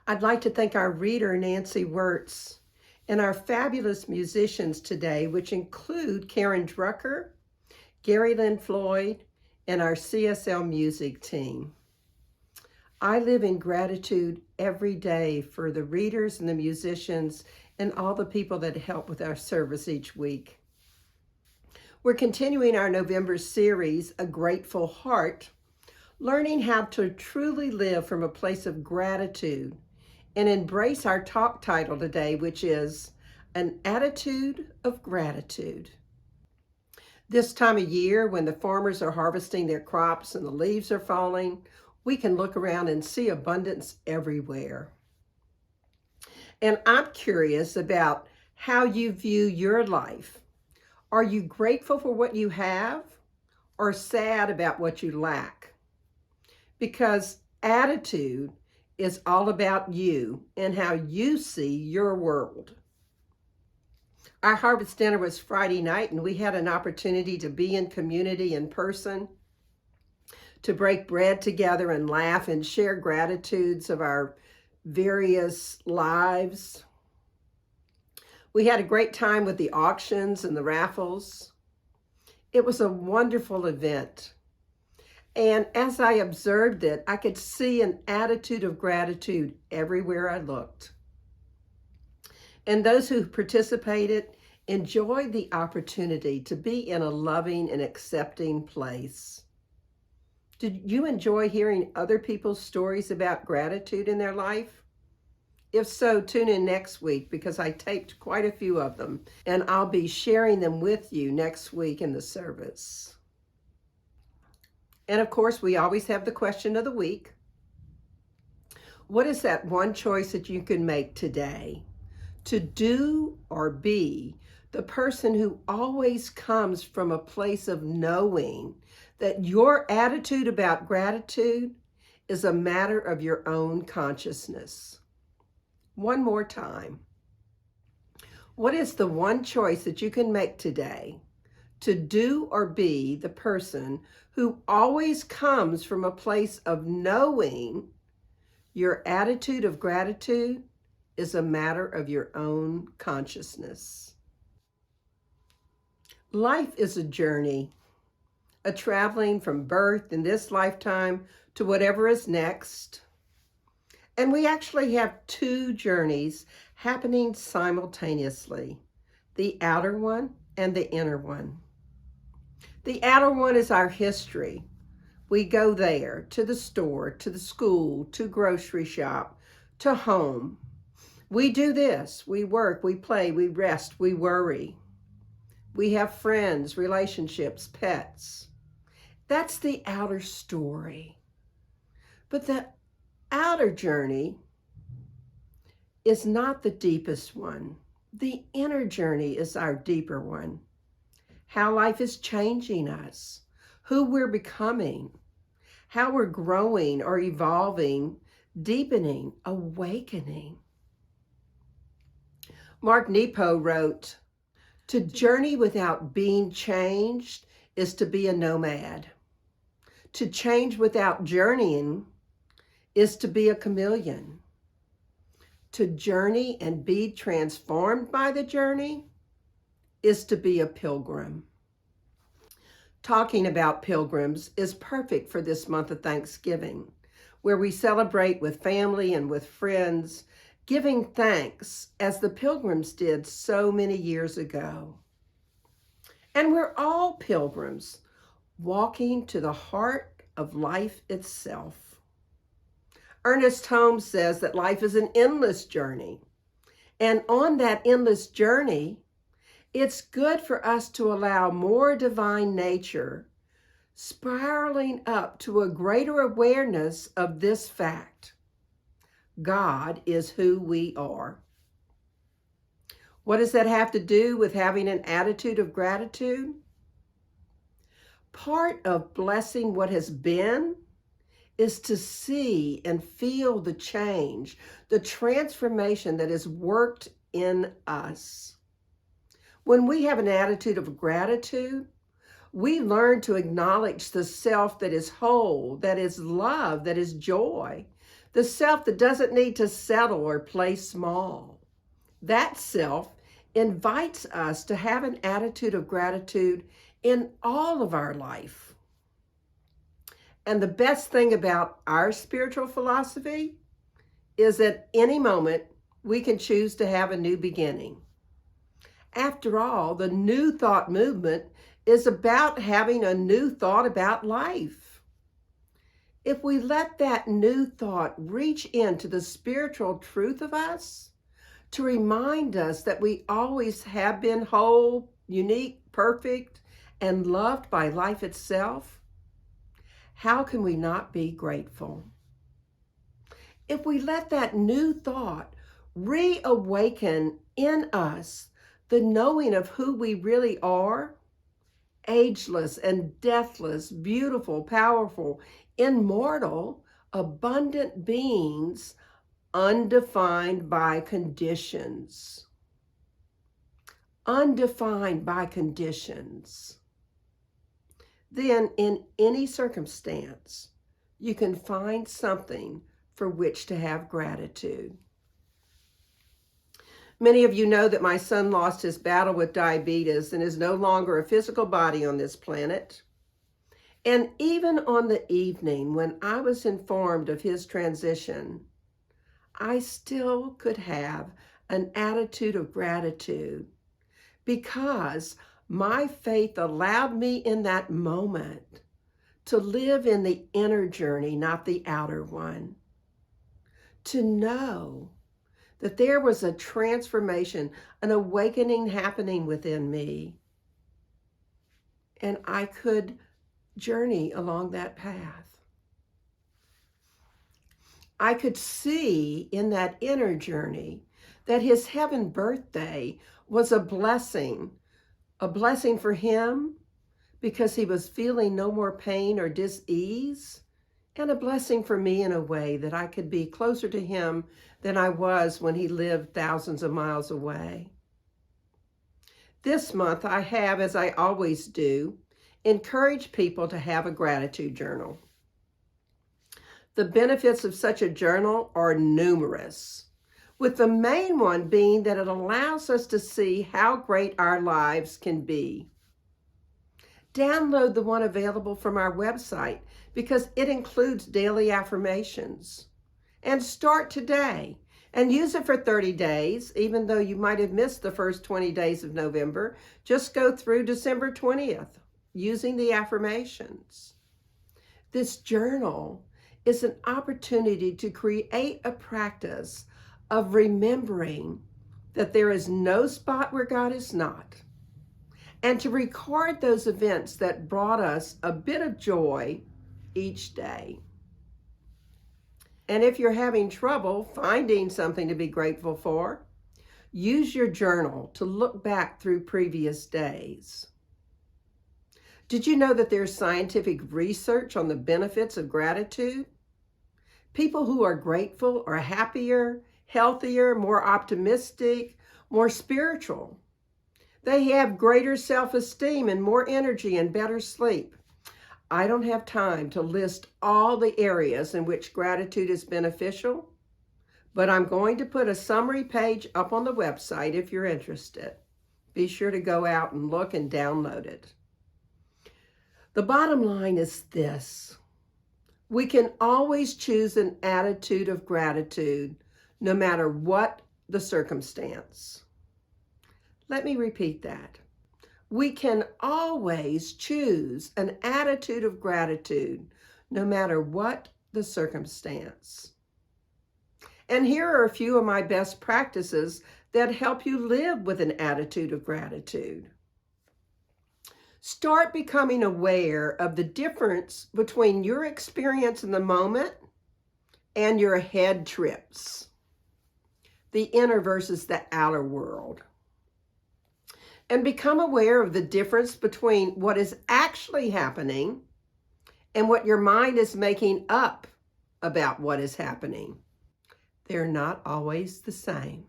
I'd like to thank our reader, Nancy Wirtz, and our fabulous musicians today, which include Karen Drucker, Gary Lynn Floyd, and our CSL music team. I live in gratitude every day for the readers and the musicians and all the people that help with our service each week. We're continuing our November series, A Grateful Heart, learning how to truly live from a place of gratitude and embrace our talk title today, which is An Attitude of Gratitude. This time of year, when the farmers are harvesting their crops and the leaves are falling, we can look around and see abundance everywhere. And I'm curious about how you view your life. Are you grateful for what you have or sad about what you lack? Because attitude is all about you and how you see your world. Our harvest dinner was Friday night, and we had an opportunity to be in community in person, to break bread together and laugh and share gratitudes of our various lives. We had a great time with the auctions and the raffles. It was a wonderful event. And as I observed it, I could see an attitude of gratitude everywhere I looked. And those who participated enjoyed the opportunity to be in a loving and accepting place. Did you enjoy hearing other people's stories about gratitude in their life? If so, tune in next week because I taped quite a few of them, and I'll be sharing them with you next week in the service. And of course, we always have the question of the week. What is that one choice that you can make today to do or be the person who always comes from a place of knowing that your attitude about gratitude is a matter of your own consciousness? One more time. What is the one choice that you can make today to do or be the person who always comes from a place of knowing your attitude of gratitude is a matter of your own consciousness? Life is a journey, a traveling from birth in this lifetime to whatever is next. And we actually have two journeys happening simultaneously, the outer one and the inner one. The outer one is our history. We go there, to the store, to the school, to grocery shop, to home. We do this, we work, we play, we rest, we worry. We have friends, relationships, pets. That's the outer story. But the outer journey is not the deepest one. The inner journey is our deeper one. How life is changing us, who we're becoming, how we're growing or evolving, deepening, awakening. Mark Nepo wrote, "To journey without being changed is to be a nomad. To change without journeying is to be a chameleon. To journey and be transformed by the journey is to be a pilgrim." Talking about pilgrims is perfect for this month of Thanksgiving, where we celebrate with family and with friends, giving thanks as the pilgrims did so many years ago. And we're all pilgrims, walking to the heart of life itself. Ernest Holmes says that life is an endless journey. And on that endless journey, it's good for us to allow more divine nature spiraling up to a greater awareness of this fact. God is who we are. What does that have to do with having an attitude of gratitude? Part of blessing what has been is to see and feel the change, the transformation that is worked in us. When we have an attitude of gratitude, we learn to acknowledge the self that is whole, that is love, that is joy, the self that doesn't need to settle or play small. That self invites us to have an attitude of gratitude in all of our life. And the best thing about our spiritual philosophy is at any moment we can choose to have a new beginning. After all, the New Thought movement is about having a new thought about life. If we let that new thought reach into the spiritual truth of us to remind us that we always have been whole, unique, perfect, and loved by life itself, how can we not be grateful? If we let that new thought reawaken in us the knowing of who we really are, ageless and deathless, beautiful, powerful, immortal, abundant beings, undefined by conditions. Undefined by conditions. Then in any circumstance, you can find something for which to have gratitude. Many of you know that my son lost his battle with diabetes and is no longer a physical body on this planet. And even on the evening when I was informed of his transition, I still could have an attitude of gratitude because my faith allowed me in that moment to live in the inner journey, not the outer one. To know that there was a transformation, an awakening happening within me. And I could journey along that path. I could see in that inner journey that his heaven birthday was a blessing for him because he was feeling no more pain or dis-ease, and a blessing for me in a way that I could be closer to him than I was when he lived thousands of miles away. This month I have, as I always do, encouraged people to have a gratitude journal. The benefits of such a journal are numerous, with the main one being that it allows us to see how great our lives can be. Download the one available from our website because it includes daily affirmations. And start today and use it for 30 days, even though you might have missed the first 20 days of November. Just go through December 20th using the affirmations. This journal is an opportunity to create a practice of remembering that there is no spot where God is not, and to record those events that brought us a bit of joy each day. And if you're having trouble finding something to be grateful for, use your journal to look back through previous days. Did you know that there's scientific research on the benefits of gratitude? People who are grateful are happier, healthier, more optimistic, more spiritual. They have greater self-esteem and more energy and better sleep. I don't have time to list all the areas in which gratitude is beneficial, but I'm going to put a summary page up on the website if you're interested. Be sure to go out and look and download it. The bottom line is this: we can always choose an attitude of gratitude no matter what the circumstance. Let me repeat that. We can always choose an attitude of gratitude no matter what the circumstance. And here are a few of my best practices that help you live with an attitude of gratitude. Start becoming aware of the difference between your experience in the moment and your head trips, the inner versus the outer world. And become aware of the difference between what is actually happening and what your mind is making up about what is happening. They're not always the same.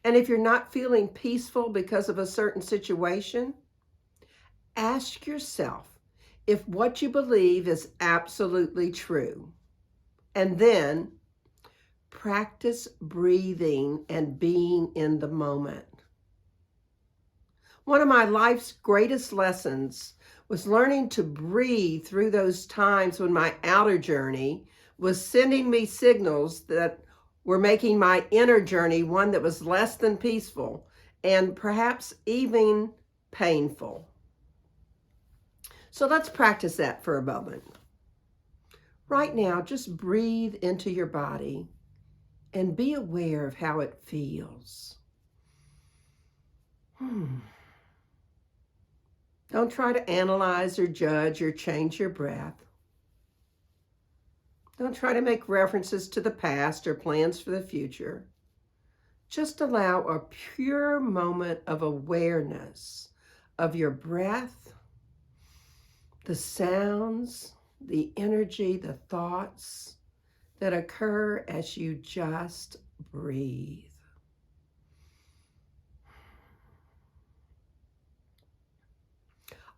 And if you're not feeling peaceful because of a certain situation, ask yourself if what you believe is absolutely true. And then practice breathing and being in the moment. One of my life's greatest lessons was learning to breathe through those times when my outer journey was sending me signals that were making my inner journey one that was less than peaceful and perhaps even painful. So let's practice that for a moment. Right now, just breathe into your body and be aware of how it feels. Don't try to analyze or judge or change your breath. Don't try to make references to the past or plans for the future. Just allow a pure moment of awareness of your breath, the sounds, the energy, the thoughts that occur as you just breathe.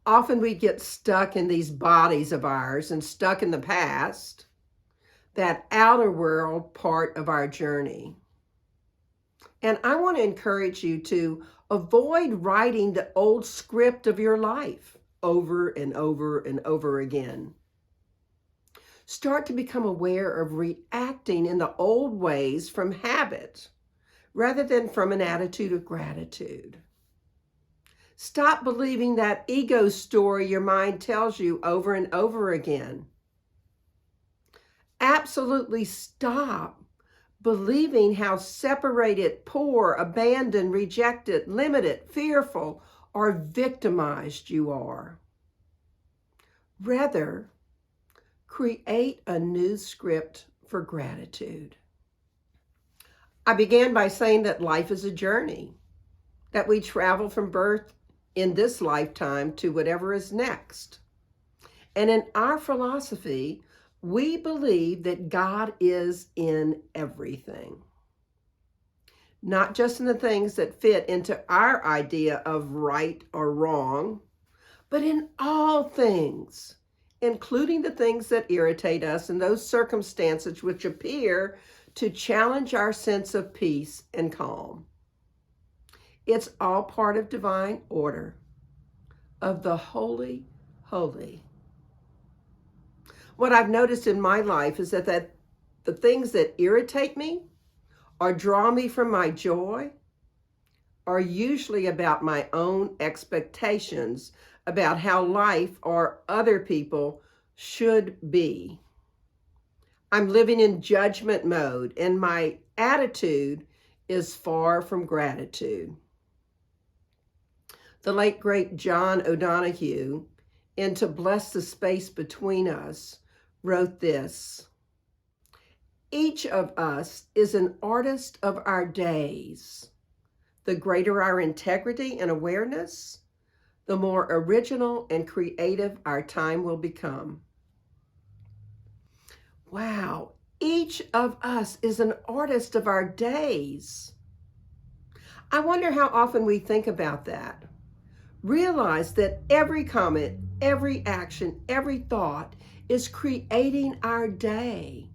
Often we get stuck in these bodies of ours and stuck in the past, that outer world part of our journey. And I want to encourage you to avoid writing the old script of your life over and over and over again. Start to become aware of reacting in the old ways from habit rather than from an attitude of gratitude. Stop believing that ego story your mind tells you over and over again. Absolutely stop believing how separated, poor, abandoned, rejected, limited, fearful, or victimized you are. Rather, create a new script for gratitude. I began by saying that life is a journey, that we travel from birth in this lifetime to whatever is next. And in our philosophy, we believe that God is in everything. Not just in the things that fit into our idea of right or wrong, but in all things, including the things that irritate us and those circumstances which appear to challenge our sense of peace and calm. It's all part of divine order, of the holy, holy. What I've noticed in my life is that the things that irritate me or draw me from my joy are usually about my own expectations about how life or other people should be. I'm living in judgment mode, and my attitude is far from gratitude. The late, great John O'Donohue, in To Bless the Space Between Us, wrote this: each of us is an artist of our days. The greater our integrity and awareness, the more original and creative our time will become. Wow, each of us is an artist of our days. I wonder how often we think about that. Realize that every comment, every action, every thought is creating our day,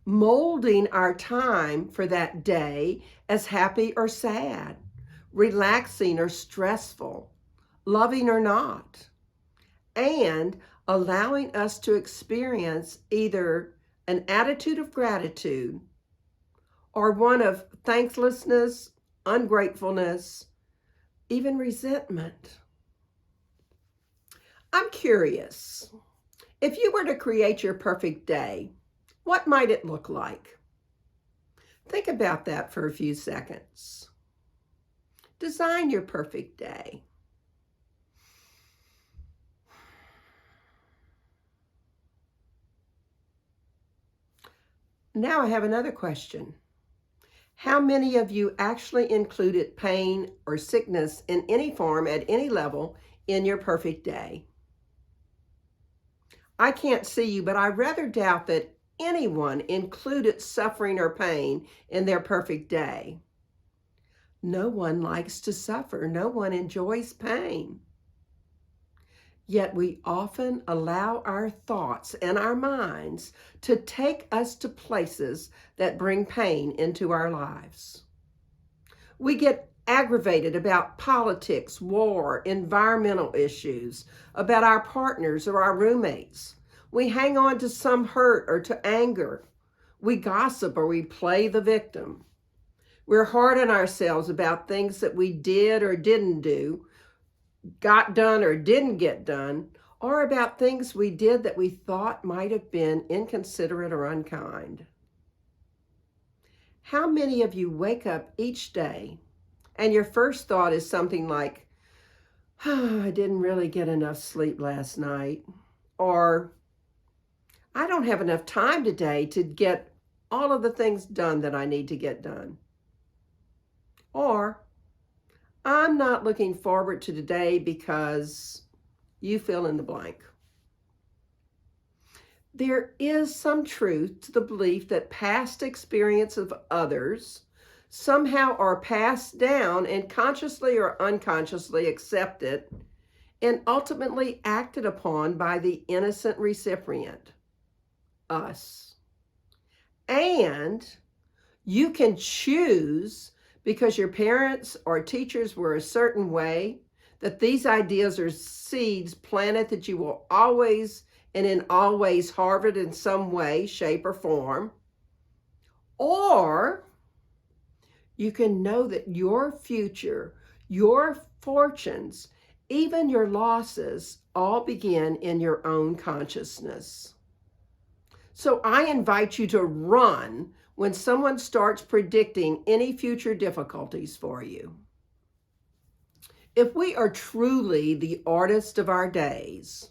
molding our time for that day as happy or sad, relaxing or stressful, loving or not, and allowing us to experience either an attitude of gratitude or one of thanklessness, ungratefulness, even resentment. I'm curious, if you were to create your perfect day, what might it look like? Think about that for a few seconds. Design your perfect day. Now I have another question. How many of you actually included pain or sickness in any form at any level in your perfect day? I can't see you, but I rather doubt that anyone included suffering or pain in their perfect day. No one likes to suffer. No one enjoys pain. Yet we often allow our thoughts and our minds to take us to places that bring pain into our lives. We get aggravated about politics, war, environmental issues, about our partners or our roommates. We hang on to some hurt or to anger. We gossip or we play the victim. We're hard on ourselves about things that we did or didn't do, got done or didn't get done, or about things we did that we thought might have been inconsiderate or unkind. How many of you wake up each day and your first thought is something like, oh, I didn't really get enough sleep last night, or I don't have enough time today to get all of the things done that I need to get done, or I'm not looking forward to today because you fill in the blank. There is some truth to the belief that past experience of others somehow are passed down and consciously or unconsciously accepted and ultimately acted upon by the innocent recipient, us. And you can choose, because your parents or teachers were a certain way, that these ideas are seeds planted that you will always and in all ways harvest in some way, shape, or form. Or you can know that your future, your fortunes, even your losses, all begin in your own consciousness. So I invite you to run when someone starts predicting any future difficulties for you. If we are truly the artist of our days,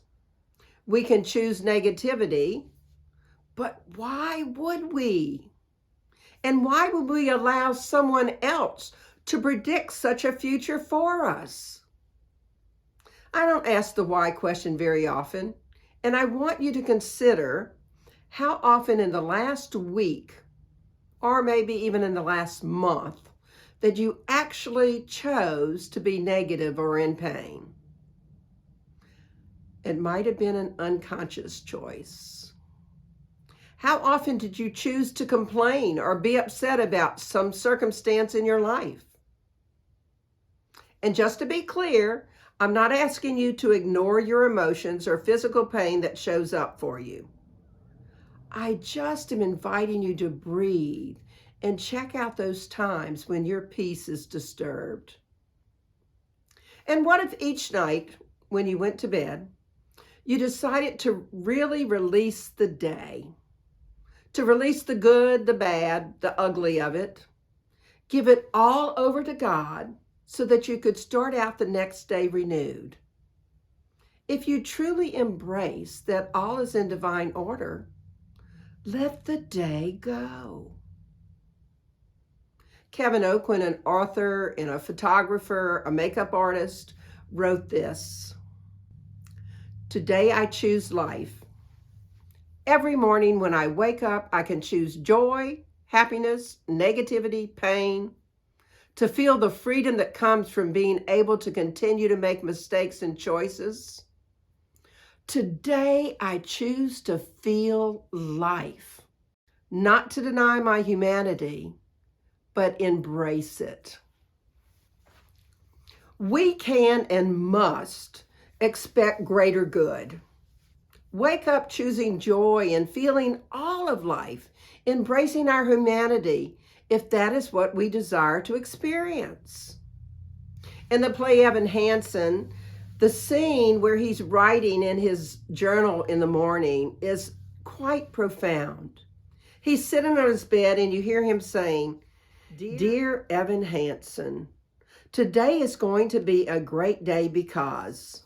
we can choose negativity, but why would we? And why would we allow someone else to predict such a future for us? I don't ask the why question very often, and I want you to consider how often in the last week, or maybe even in the last month, that you actually chose to be negative or in pain. It might have been an unconscious choice. How often did you choose to complain or be upset about some circumstance in your life? And just to be clear, I'm not asking you to ignore your emotions or physical pain that shows up for you. I just am inviting you to breathe and check out those times when your peace is disturbed. And what if each night when you went to bed, you decided to really release the day, to release the good, the bad, the ugly of it, give it all over to God so that you could start out the next day renewed? If you truly embrace that all is in divine order, let the day go. Kevin Aucoin, an author and a photographer, a makeup artist, wrote this: "Today I choose life. Every morning when I wake up, I can choose joy, happiness, negativity, pain, to feel the freedom that comes from being able to continue to make mistakes and choices. Today I choose to feel life, not to deny my humanity, but embrace it." We can and must expect greater good. Wake up choosing joy and feeling all of life, embracing our humanity, if that is what we desire to experience. In the play Evan Hansen, the scene where he's writing in his journal in the morning is quite profound. He's sitting on his bed and you hear him saying, "Dear Evan Hansen, today is going to be a great day because..."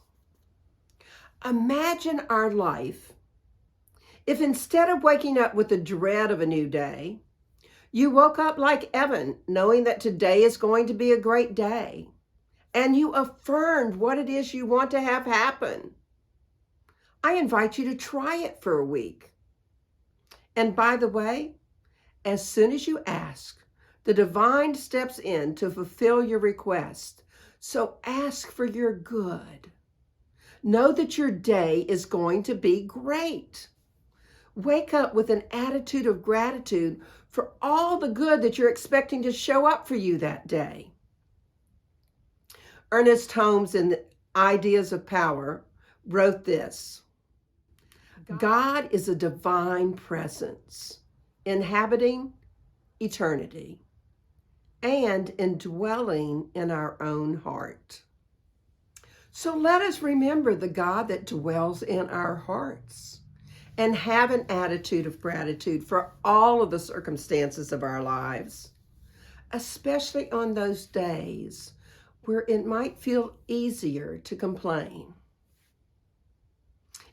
Imagine our life if instead of waking up with the dread of a new day, you woke up like Evan, knowing that today is going to be a great day, and you affirmed what it is you want to have happen. I invite you to try it for a week. And by the way, as soon as you ask, the divine steps in to fulfill your request. So ask for your good. Know that your day is going to be great. Wake up with an attitude of gratitude for all the good that you're expecting to show up for you that day. Ernest Holmes in the Ideas of Power wrote this: God is a divine presence inhabiting eternity and indwelling in our own heart. So let us remember the God that dwells in our hearts and have an attitude of gratitude for all of the circumstances of our lives, especially on those days where it might feel easier to complain.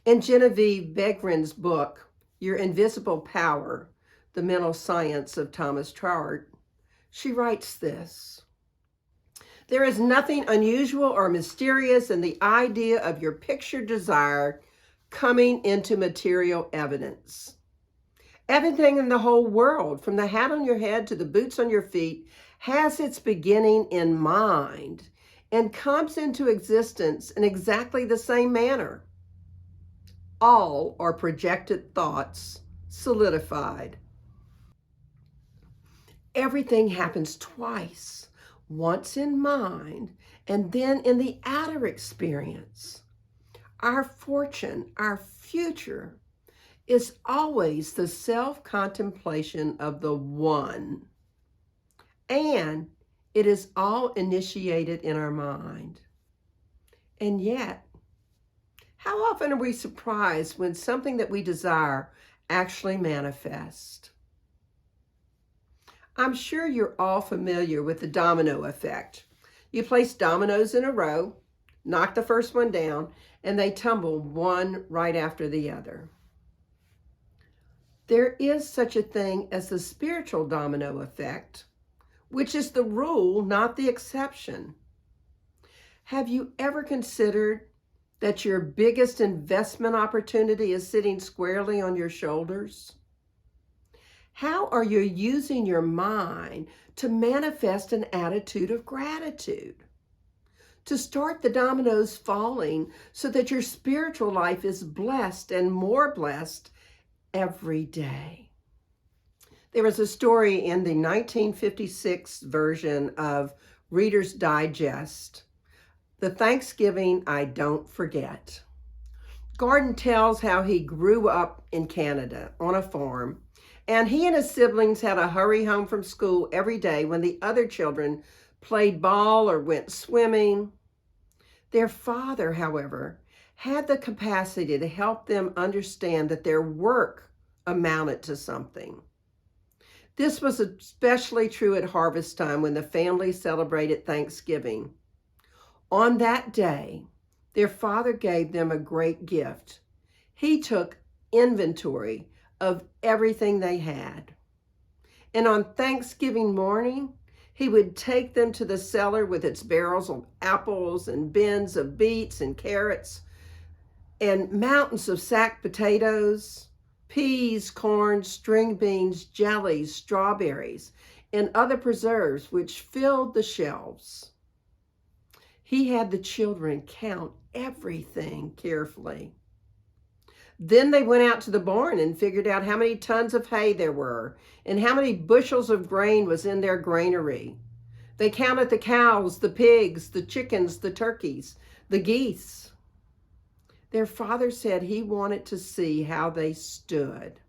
In Genevieve Begrin's book, Your Invisible Power, The Mental Science of Thomas Troward, she writes this: there is nothing unusual or mysterious in the idea of your pictured desire coming into material evidence. Everything in the whole world, from the hat on your head to the boots on your feet, has its beginning in mind and comes into existence in exactly the same manner. All are projected thoughts solidified. Everything happens twice, once in mind and then in the outer experience. Our fortune, our future, is always the self-contemplation of the one, and it is all initiated in our mind. And yet, how often are we surprised when something that we desire actually manifests? I'm sure you're all familiar with the domino effect. You place dominoes in a row, knock the first one down, and they tumble one right after the other. There is such a thing as the spiritual domino effect, which is the rule, not the exception. Have you ever considered that your biggest investment opportunity is sitting squarely on your shoulders? How are you using your mind to manifest an attitude of gratitude? To start the dominoes falling so that your spiritual life is blessed and more blessed every day. There was a story in the 1956 version of Reader's Digest, The Thanksgiving I Don't Forget. Gordon tells how he grew up in Canada on a farm, and he and his siblings had to hurry home from school every day when the other children played ball or went swimming. Their father, however, had the capacity to help them understand that their work amounted to something. This was especially true at harvest time when the family celebrated Thanksgiving. On that day, their father gave them a great gift. He took inventory of everything they had. And on Thanksgiving morning, he would take them to the cellar with its barrels of apples and bins of beets and carrots and mountains of sacked potatoes, peas, corn, string beans, jellies, strawberries, and other preserves which filled the shelves. He had the children count everything carefully. Then they went out to the barn and figured out how many tons of hay there were and how many bushels of grain was in their granary. They counted the cows, the pigs, the chickens, the turkeys, the geese. Their father said he wanted to see how they stood.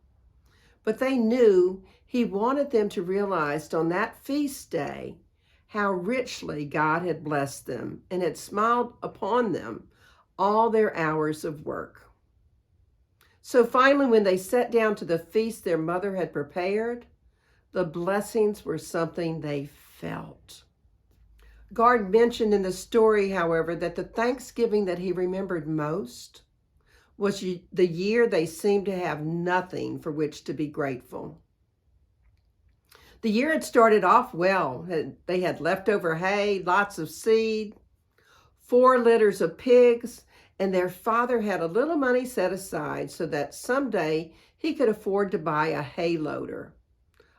But they knew he wanted them to realize on that feast day how richly God had blessed them and had smiled upon them all their hours of work. So finally, when they sat down to the feast their mother had prepared, the blessings were something they felt. Gard mentioned in the story, however, that the Thanksgiving that he remembered most was the year they seemed to have nothing for which to be grateful. The year had started off well. They had leftover hay, lots of seed, 4 litters of pigs, and their father had a little money set aside so that someday he could afford to buy a hay loader,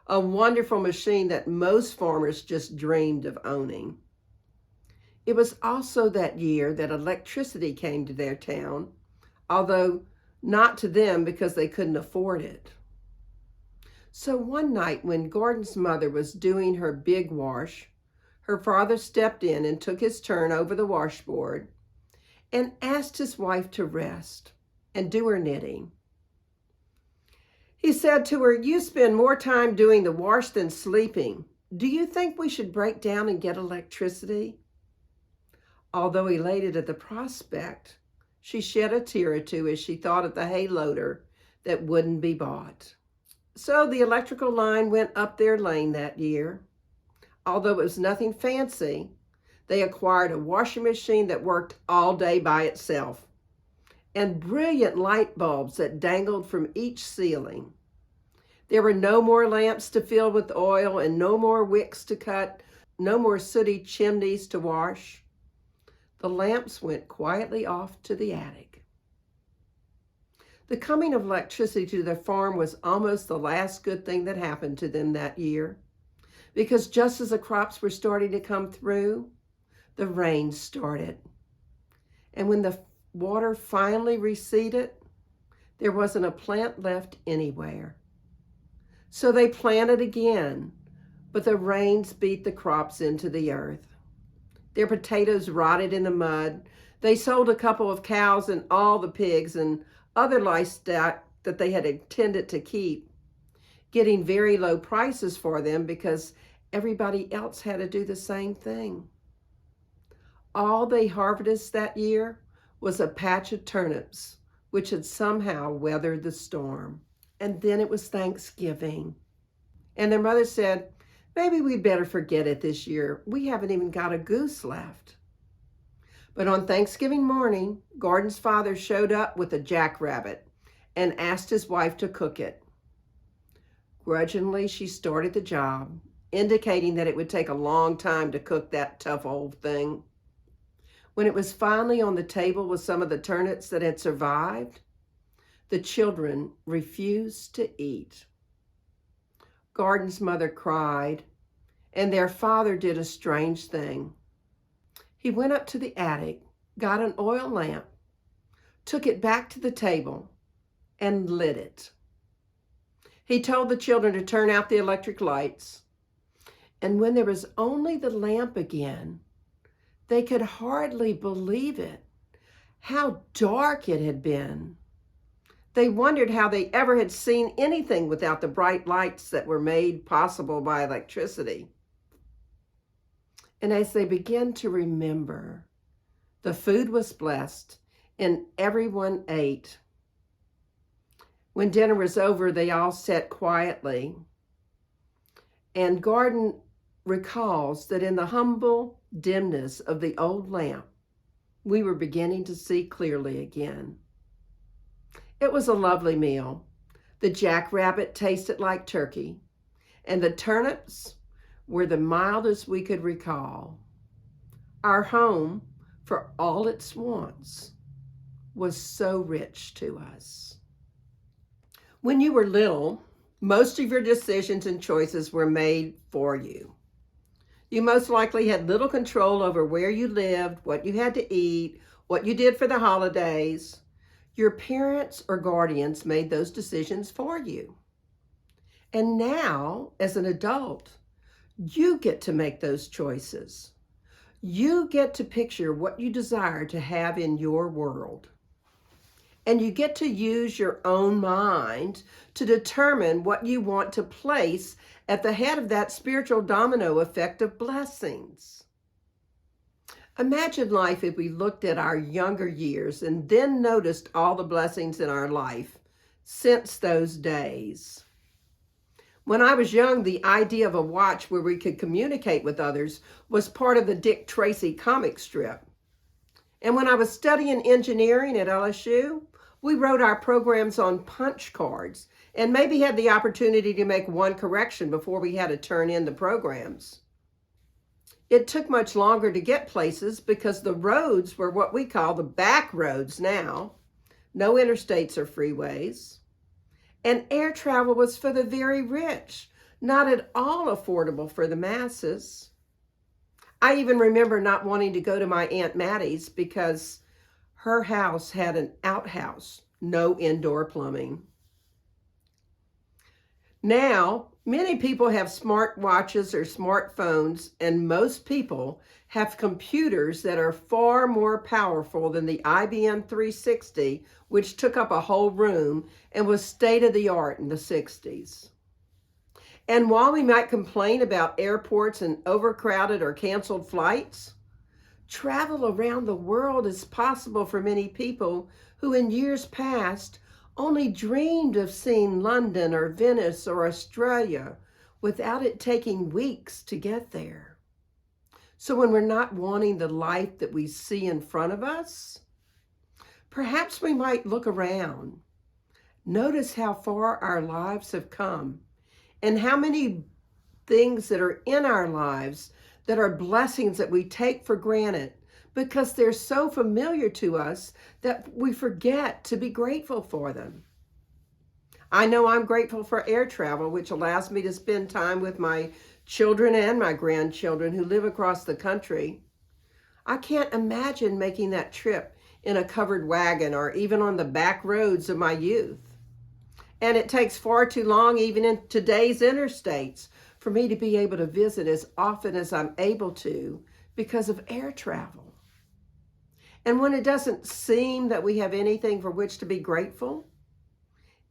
a wonderful machine that most farmers just dreamed of owning. It was also that year that electricity came to their town, although not to them because they couldn't afford it. So one night when Gordon's mother was doing her big wash, her father stepped in and took his turn over the washboard and asked his wife to rest and do her knitting. He said to her, "You spend more time doing the wash than sleeping. Do you think we should break down and get electricity?" Although elated at the prospect, she shed a tear or two as she thought of the hay loader that wouldn't be bought. So the electrical line went up their lane that year. Although it was nothing fancy, they acquired a washing machine that worked all day by itself, and brilliant light bulbs that dangled from each ceiling. There were no more lamps to fill with oil and no more wicks to cut, no more sooty chimneys to wash. The lamps went quietly off to the attic. The coming of electricity to their farm was almost the last good thing that happened to them that year, because just as the crops were starting to come through, the rain started. And when the water finally receded, there wasn't a plant left anywhere. So they planted again, but the rains beat the crops into the earth. Their potatoes rotted in the mud. They sold a couple of cows and all the pigs and other livestock that they had intended to keep, getting very low prices for them because everybody else had to do the same thing. All they harvested that year was a patch of turnips, which had somehow weathered the storm. And then it was Thanksgiving. And their mother said, "Maybe we better forget it this year. We haven't even got a goose left." But on Thanksgiving morning, Gordon's father showed up with a jackrabbit and asked his wife to cook it. Grudgingly, she started the job, indicating that it would take a long time to cook that tough old thing. When it was finally on the table with some of the turnips that had survived, the children refused to eat. Gordon's mother cried, and their father did a strange thing. He went up to the attic, got an oil lamp, took it back to the table, and lit it. He told the children to turn out the electric lights, and when there was only the lamp again, they could hardly believe it, how dark it had been. They wondered how they ever had seen anything without the bright lights that were made possible by electricity. And as they began to remember, the food was blessed and everyone ate. When dinner was over, they all sat quietly. And Gordon recalls that in the humble dimness of the old lamp, we were beginning to see clearly again. It was a lovely meal. The jackrabbit tasted like turkey, and the turnips were the mildest we could recall. Our home, for all its wants, was so rich to us. When you were little, most of your decisions and choices were made for you. You most likely had little control over where you lived, what you had to eat, what you did for the holidays. Your parents or guardians made those decisions for you. And now, as an adult, you get to make those choices. You get to picture what you desire to have in your world. And you get to use your own mind to determine what you want to place at the head of that spiritual domino effect of blessings. Imagine life if we looked at our younger years and then noticed all the blessings in our life since those days. When I was young, the idea of a watch where we could communicate with others was part of the Dick Tracy comic strip. And when I was studying engineering at LSU, we wrote our programs on punch cards and maybe had the opportunity to make one correction before we had to turn in the programs. It took much longer to get places because the roads were what we call the back roads now. No interstates or freeways. And air travel was for the very rich, not at all affordable for the masses. I even remember not wanting to go to my Aunt Mattie's because her house had an outhouse, no indoor plumbing. Now, many people have smart watches or smartphones, and most people have computers that are far more powerful than the IBM 360, which took up a whole room and was state of the art in the 60s. And while we might complain about airports and overcrowded or canceled flights, travel around the world is possible for many people who in years past only dreamed of seeing London or Venice or Australia without it taking weeks to get there. So when we're not wanting the life that we see in front of us, perhaps we might look around, notice how far our lives have come, and how many things that are in our lives that are blessings that we take for granted because they're so familiar to us that we forget to be grateful for them. I know I'm grateful for air travel, which allows me to spend time with my children and my grandchildren who live across the country. I can't imagine making that trip in a covered wagon or even on the back roads of my youth. And it takes far too long, even in today's interstates, for me to be able to visit as often as I'm able to because of air travel. And when it doesn't seem that we have anything for which to be grateful,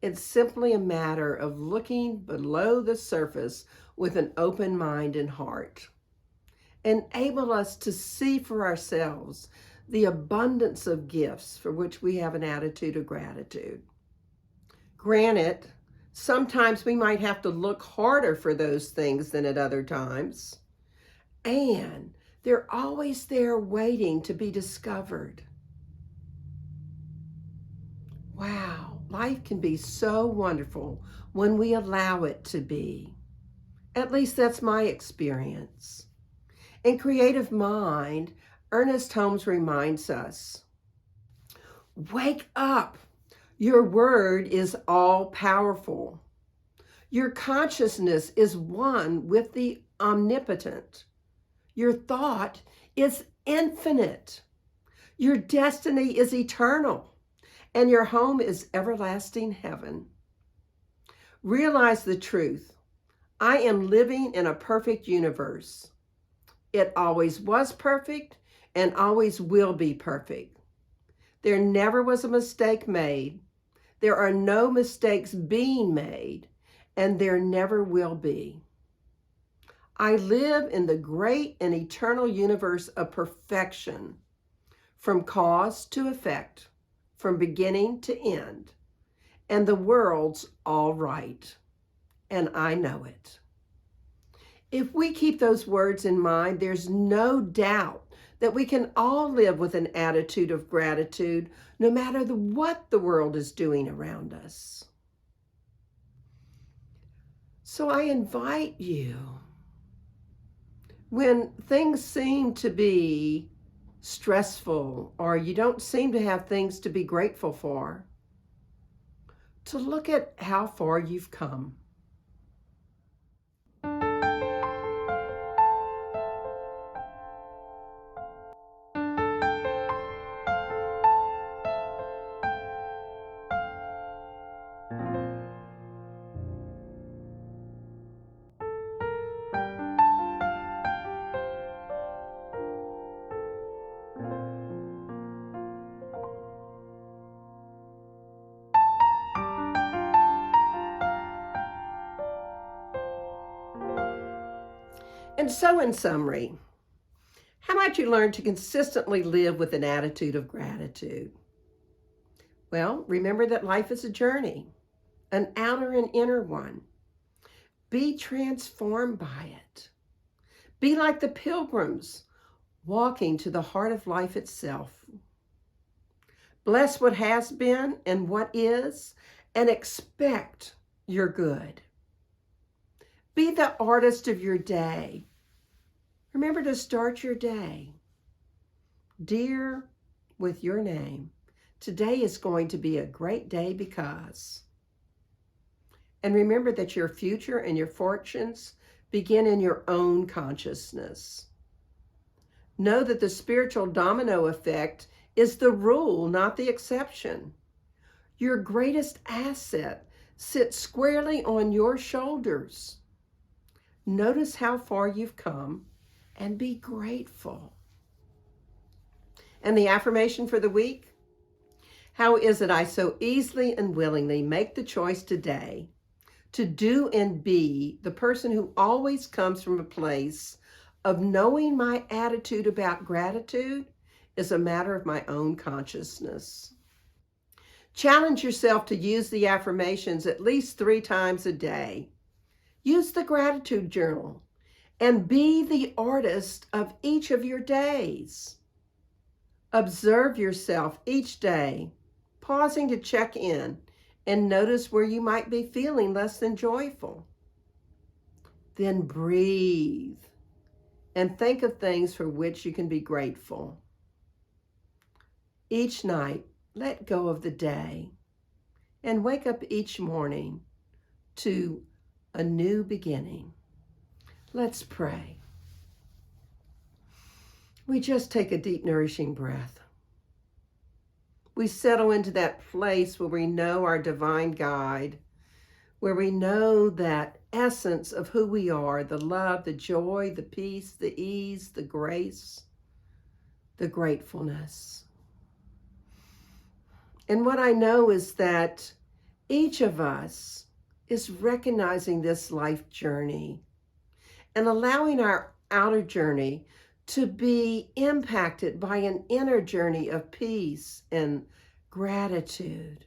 it's simply a matter of looking below the surface with an open mind and heart. Enable us to see for ourselves the abundance of gifts for which we have an attitude of gratitude. Granted, sometimes we might have to look harder for those things than at other times. And they're always there waiting to be discovered. Wow, life can be so wonderful when we allow it to be. At least that's my experience. In Creative Mind, Ernest Holmes reminds us, wake up. Your word is all powerful. Your consciousness is one with the omnipotent. Your thought is infinite. Your destiny is eternal, and your home is everlasting heaven. Realize the truth. I am living in a perfect universe. It always was perfect and always will be perfect. There never was a mistake made. There are no mistakes being made, and there never will be. I live in the great and eternal universe of perfection, from cause to effect, from beginning to end, and the world's all right, and I know it. If we keep those words in mind, there's no doubt that we can all live with an attitude of gratitude no matter what the world is doing around us. So I invite you, when things seem to be stressful or you don't seem to have things to be grateful for, to look at how far you've come. And so in summary, how might you learn to consistently live with an attitude of gratitude? Well, remember that life is a journey, an outer and inner one. Be transformed by it. Be like the pilgrims walking to the heart of life itself. Bless what has been and what is, and expect your good. Be the artist of your day. Remember to start your day. Dear, with your name, today is going to be a great day because. And remember that your future and your fortunes begin in your own consciousness. Know that the spiritual domino effect is the rule, not the exception. Your greatest asset sits squarely on your shoulders. Notice how far you've come and be grateful. And the affirmation for the week? How is it I so easily and willingly make the choice today to do and be the person who always comes from a place of knowing my attitude about gratitude is a matter of my own consciousness. Challenge yourself to use the affirmations at least 3 times a day. Use the gratitude journal and be the artist of each of your days. Observe yourself each day, pausing to check in and notice where you might be feeling less than joyful. Then breathe and think of things for which you can be grateful. Each night, let go of the day and wake up each morning to a new beginning. Let's pray. We just take a deep, nourishing breath. We settle into that place where we know our divine guide, where we know that essence of who we are, the love, the joy, the peace, the ease, the grace, the gratefulness. And what I know is that each of us is recognizing this life journey and allowing our outer journey to be impacted by an inner journey of peace and gratitude.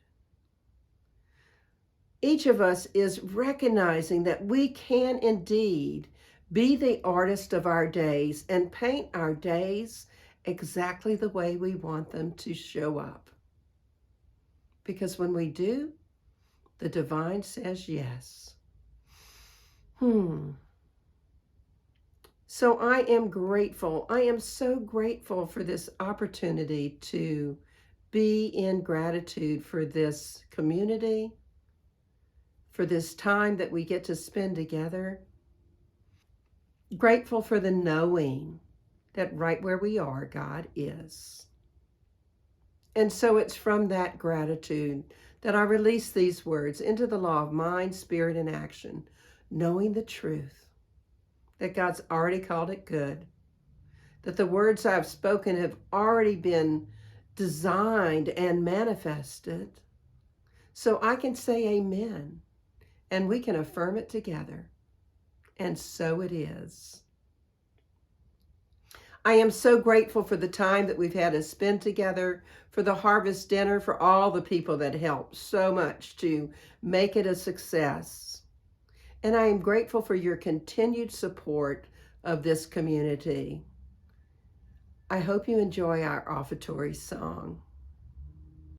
Each of us is recognizing that we can indeed be the artist of our days and paint our days exactly the way we want them to show up. Because when we do, the divine says yes. So I am grateful. I am so grateful for this opportunity to be in gratitude for this community, for this time that we get to spend together. Grateful for the knowing that right where we are, God is. And so it's from that gratitude that I release these words into the law of mind, spirit, and action, knowing the truth, that God's already called it good, that the words I've spoken have already been designed and manifested, so I can say amen, and we can affirm it together. And so it is. I am so grateful for the time that we've had to spend together, for the harvest dinner, for all the people that helped so much to make it a success. And I am grateful for your continued support of this community. I hope you enjoy our offertory song.